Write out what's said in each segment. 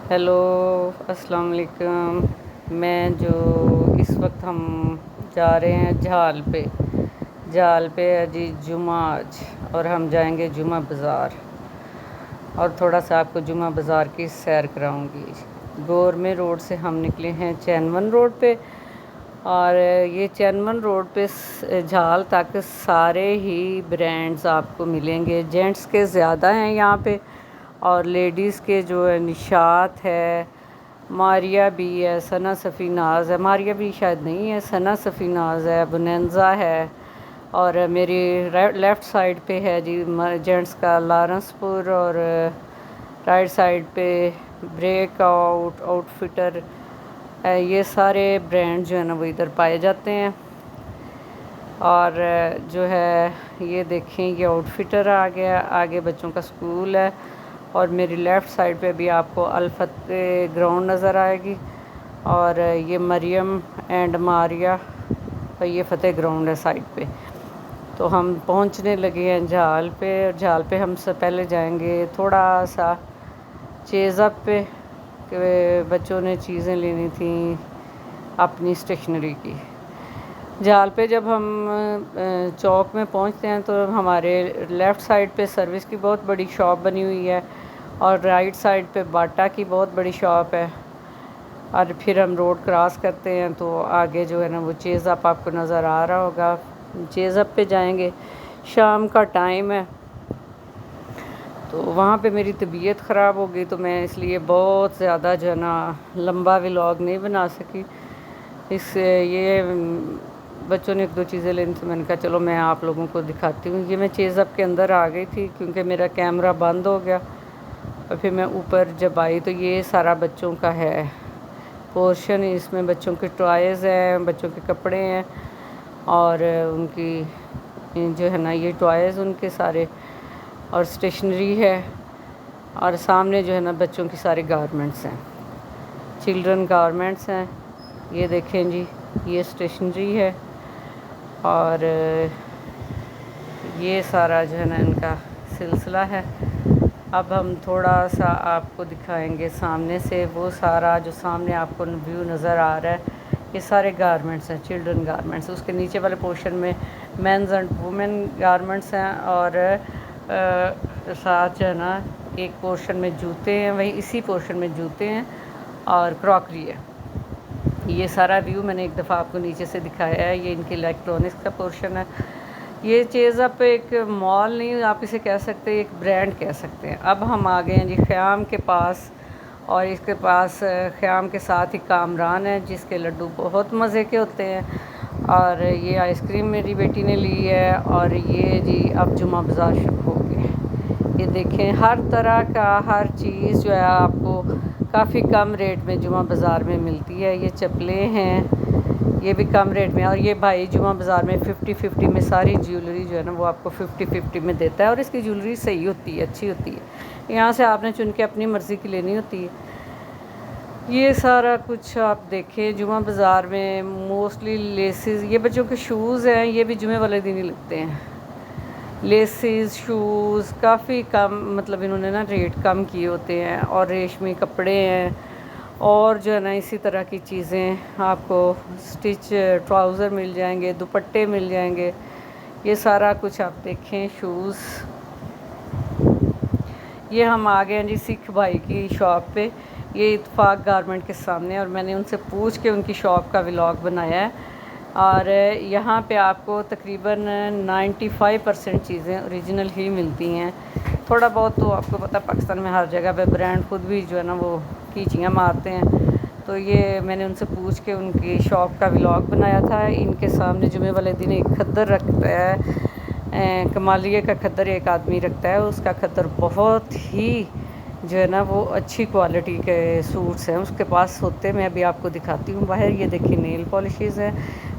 Hello, अस्सलाम वालेकुम। मैं जो इस वक्त हम जा रहे हैं जाल पे है जी जुमा आज, और हम जाएंगे जुमा बाज़ार और थोड़ा सा आपको जुमा बाज़ार की सैर कराऊंगी। गोरमे रोड से हम निकले हैं चैनवन रोड पे, और ये चैनवन रोड पे झाल तक सारे ही ब्रांड्स आपको मिलेंगे। जेंट्स के ज़्यादा हैं यहाँ पे, और लेडीज़ के जो है निशात है, मारिया भी है, सना सफ़ीनाज़ है, मारिया भी शायद नहीं है, सना सफ़ीनाज़ है, बोनेंजा है। और मेरी लेफ़्ट साइड पे है जी जेंट्स का लारेंसपुर, और राइट साइड पे ब्रेकआउट, आउटफिटर। ये सारे ब्रांड जो है ना वो इधर पाए जाते हैं। और जो है ये देखें, ये आउटफिटर आ गया, आगे बच्चों का स्कूल है। और मेरी लेफ़्ट साइड पे भी आपको अल-फतेह ग्राउंड नज़र आएगी, और ये मरियम एंड मारिया, और ये फ़तेह ग्राउंड है साइड पे। तो हम पहुंचने लगे हैं झाल पे, और झाल पे हम से पहले जाएंगे थोड़ा सा चेज़अप पे, कि बच्चों ने चीज़ें लेनी थी अपनी स्टेशनरी की। झाल पे जब हम चौक में पहुंचते हैं तो हमारे लेफ़्ट साइड पे सर्विस की बहुत बड़ी शॉप बनी हुई है, और राइट साइड पे बाटा की बहुत बड़ी शॉप है। और फिर हम रोड क्रॉस करते हैं तो आगे जो है ना वो चेज़अप आपको नज़र आ रहा होगा। चेज़अप पे जाएंगे, शाम का टाइम है, तो वहाँ पे मेरी तबीयत ख़राब हो गई, तो मैं इसलिए बहुत ज़्यादा जो है ना लंबा व्लॉग नहीं बना सकी। ये बच्चों ने एक दो चीज़ें लेनी थी, मैंने कहा चलो मैं आप लोगों को दिखाती हूँ। ये मैं चेज़अप के अंदर आ गई थी क्योंकि मेरा कैमरा बंद हो गया, और फिर मैं ऊपर जब आई तो ये सारा बच्चों का है पोर्शन। इसमें बच्चों के टॉयज़ हैं, बच्चों के कपड़े हैं, और उनकी जो है ना ये टॉयज़ उनके सारे, और स्टेशनरी है। और सामने जो है ना बच्चों की सारे गारमेंट्स हैं, चिल्ड्रन गारमेंट्स हैं। ये देखें जी, ये स्टेशनरी है, और ये सारा जो है ना इनका सिलसिला है। अब हम थोड़ा सा आपको दिखाएंगे सामने से वो सारा जो सामने आपको व्यू नज़र आ रहा है। ये सारे गारमेंट्स हैं, चिल्ड्रन गारमेंट्स। उसके नीचे वाले पोर्शन में मेंस एंड वुमेन गारमेंट्स हैं, और साथ जो है ना एक पोर्शन में जूते हैं, वही इसी पोर्शन में जूते हैं और क्रॉकरी है। ये सारा व्यू मैंने एक दफ़ा आपको नीचे से दिखाया है। ये इनके इलेक्ट्रॉनिक्स का पोर्शन है। ये चेज़अप एक मॉल नहीं आप इसे कह सकते, एक ब्रांड कह सकते हैं। अब हम आ गए हैं जी ख़याम के पास, और इसके पास ख़याम के साथ ही कामरान है जिसके लड्डू बहुत मज़े के होते हैं। और ये आइसक्रीम मेरी बेटी ने ली है, और ये जी अब जुमा बाज़ार शुरू हो गया। ये देखें, हर तरह का हर चीज़ जो है आपको काफ़ी कम रेट में जुमा बाज़ार में मिलती है। ये चप्पलें हैं, ये भी कम रेट में। और ये भाई जुमा बाज़ार में 50-50 में सारी ज्वेलरी जो है ना वो आपको 50-50 में देता है, और इसकी ज्वेलरी सही होती है, अच्छी होती है। यहाँ से आपने चुन के अपनी मर्ज़ी की लेनी होती है। ये सारा कुछ आप देखें जुमा बाज़ार में मोस्टली लेसेस, ये बच्चों के शूज़ हैं, ये भी जुमे वाले दिन ही लगते हैं। लेसेस, शूज़ काफ़ी कम, मतलब इन्होंने ना रेट कम किए होते हैं। और रेशमी कपड़े हैं, और जो है ना इसी तरह की चीज़ें आपको स्टिच ट्राउज़र मिल जाएंगे, दुपट्टे मिल जाएंगे। ये सारा कुछ आप देखें, शूज़। ये हम आ गए हैं जी सिख भाई की शॉप पे, ये इत्तेफाक गारमेंट के सामने, और मैंने उनसे पूछ के उनकी शॉप का व्लॉग बनाया है। और यहाँ पे आपको तकरीबन 95% चीज़ें ओरिजिनल ही मिलती हैं। थोड़ा बहुत तो आपको पता पाकिस्तान में हर जगह पे ब्रांड खुद भी जो है ना वो कीचियाँ मारते हैं। तो ये मैंने उनसे पूछ के उनकी शॉप का व्लॉग बनाया था। इनके सामने जुमे वाले दिन एक खद्दर रखता है, कमालिया का खद्दर एक आदमी रखता है। उसका खद्दर बहुत ही जो है ना वो अच्छी क्वालिटी के सूट्स हैं उसके पास होते। मैं अभी आपको दिखाती हूँ बाहर। ये देखिए नेल पॉलिशेज़ हैं,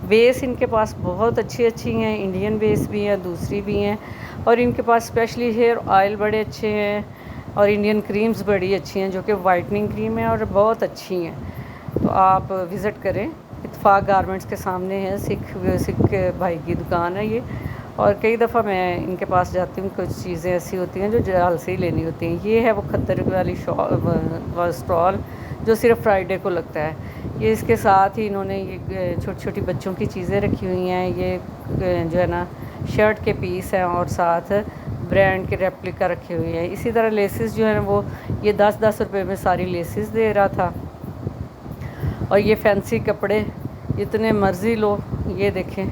बेस इनके पास बहुत अच्छी अच्छी हैं, इंडियन बेस भी हैं, दूसरी भी हैं। और इनके पास स्पेशली हेयर ऑयल बड़े अच्छे हैं, और इंडियन क्रीम्स बड़ी अच्छी हैं जो कि वाइटनिंग क्रीम है और बहुत अच्छी हैं। तो आप विज़िट करें, इत्तेफाक गारमेंट्स के सामने है, सिख भाई की दुकान है ये। और कई दफ़ा मैं इनके पास जाती हूँ, कुछ चीज़ें ऐसी होती हैं जो जाल से ही लेनी होती हैं। ये है वो खद्दर वाली स्टॉल जो सिर्फ फ्राइडे को लगता है। ये इसके साथ ही इन्होंने ये छोटी छोटी बच्चों की चीज़ें रखी हुई हैं। ये जो है ना शर्ट के पीस हैं और साथ ब्रांड के रेप्लिका रखे हुए हैं। इसी तरह लेसेस जो है वो ये 10-10 रुपए में सारी लेसेस दे रहा था। और ये फैंसी कपड़े जितने मर्ज़ी लो, ये देखें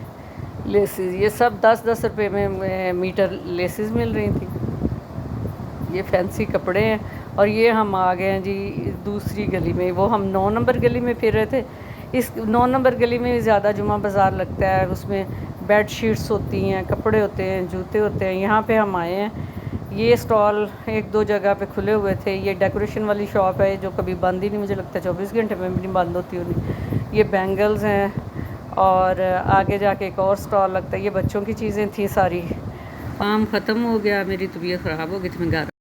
लेसेस, ये सब 10-10 रुपए में मीटर लेसेस मिल रही थी। ये फैंसी कपड़े हैं। और ये हम आ गए हैं जी दूसरी गली में। वो हम 9 नंबर गली में फिर रहे थे। इस 9 नंबर गली में ज़्यादा जुमा बाज़ार लगता है, उसमें बेड शीट्स होती हैं, कपड़े होते हैं, जूते होते हैं। यहाँ पे हम आए हैं। ये स्टॉल 1-2 जगह पे खुले हुए थे। ये डेकोरेशन वाली शॉप है जो कभी बंद ही नहीं, मुझे लगता है 24 घंटे में भी नहीं बंद होती होनी। ये बैंगल्स हैं और आगे जाके एक और स्टॉल लगता है। ये बच्चों की चीज़ें थी सारी। काम ख़त्म हो गया, मेरी तबीयत ख़राब हो गई थी, मैं घर